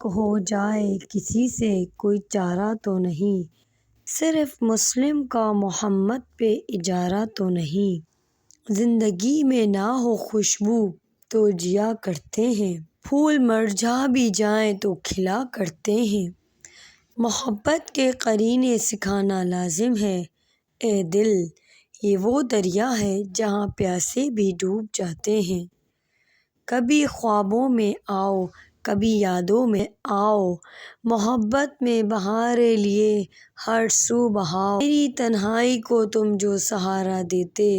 عشق ہو جائے کسی سے کوئی چارہ تو نہیں، صرف مسلم کا محمد پہ اجارہ تو نہیں۔ زندگی میں نہ ہو خوشبو تو جیا کرتے ہیں، پھول مرجھا بھی جائیں تو کھلا کرتے ہیں۔ محبت کے قرینے سکھانا لازم ہے، اے دل یہ وہ دریا ہے جہاں پیاسے بھی ڈوب جاتے ہیں۔ کبھی خوابوں میں آؤ کبھی یادوں میں آؤ، محبت میں بہاریں لیے ہر سو بہاؤ۔ میری تنہائی کو تم جو سہارا دیتے،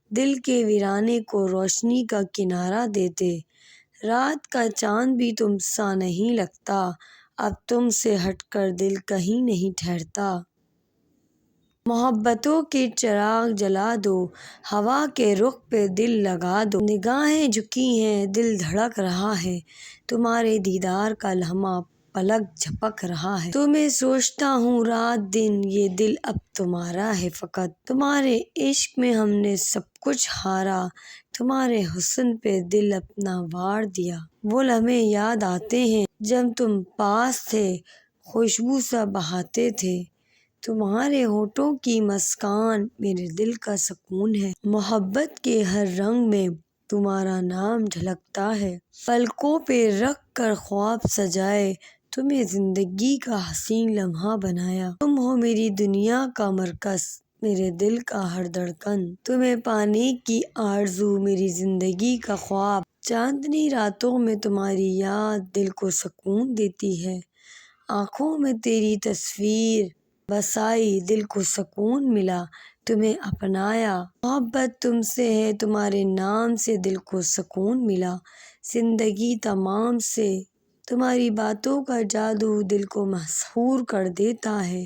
دل کے ویرانے کو روشنی کا کنارہ دیتے۔ رات کا چاند بھی تم سا نہیں لگتا، اب تم سے ہٹ کر دل کہیں نہیں ٹھہرتا۔ محبتوں کے چراغ جلا دو، ہوا کے رخ پہ دل لگا دو۔ نگاہیں جھکی ہیں دل دھڑک رہا ہے، تمہارے دیدار کا لمحہ پلک جھپک رہا ہے۔ تمہیں سوچتا ہوں رات دن، یہ دل اب تمہارا ہے فقط۔ تمہارے عشق میں ہم نے سب کچھ ہارا، تمہارے حسن پہ دل اپنا وار دیا۔ وہ لمحے یاد آتے ہیں جب تم پاس تھے، خوشبو سا بہاتے تھے۔ تمہارے ہونٹوں کی مسکان میرے دل کا سکون ہے۔ محبت کے ہر رنگ میں تمہارا نام جھلکتا ہے، پلکوں پہ رکھ کر خواب سجائے، تمہیں زندگی کا حسین لمحہ بنایا۔ تم ہو میری دنیا کا مرکز، میرے دل کا ہر دھڑکن، تمہیں پانے کی آرزو میری زندگی کا خواب۔ چاندنی راتوں میں تمہاری یاد دل کو سکون دیتی ہے، آنکھوں میں تیری تصویر بسائی دل کو سکون ملا، تمہیں اپنایا۔ محبت تم سے ہے تمہارے نام سے دل کو سکون ملا، زندگی تمام سے تمہاری باتوں کا جادو دل کو مسحور کر دیتا ہے۔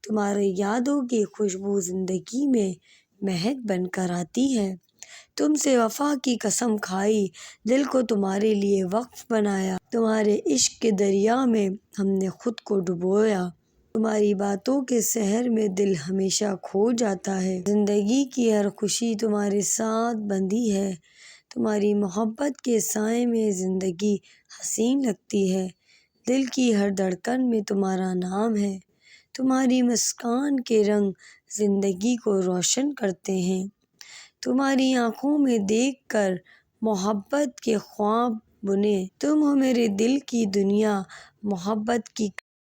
تمہاری یادوں کی خوشبو زندگی میں مہک بن کر آتی ہے۔ تم سے وفا کی قسم کھائی، دل کو تمہارے لیے وقف بنایا، تمہارے عشق کے دریا میں ہم نے خود کو ڈبویا۔ تمہاری باتوں کے سحر میں دل ہمیشہ کھو جاتا ہے، زندگی کی ہر خوشی تمہارے ساتھ بندھی ہے۔ تمہاری محبت کے سائے میں زندگی حسین لگتی ہے، دل کی ہر دھڑکن میں تمہارا نام ہے۔ تمہاری مسکان کے رنگ زندگی کو روشن کرتے ہیں، تمہاری آنکھوں میں دیکھ کر محبت کے خواب بنے۔ تم ہو میرے دل کی دنیا، محبت کی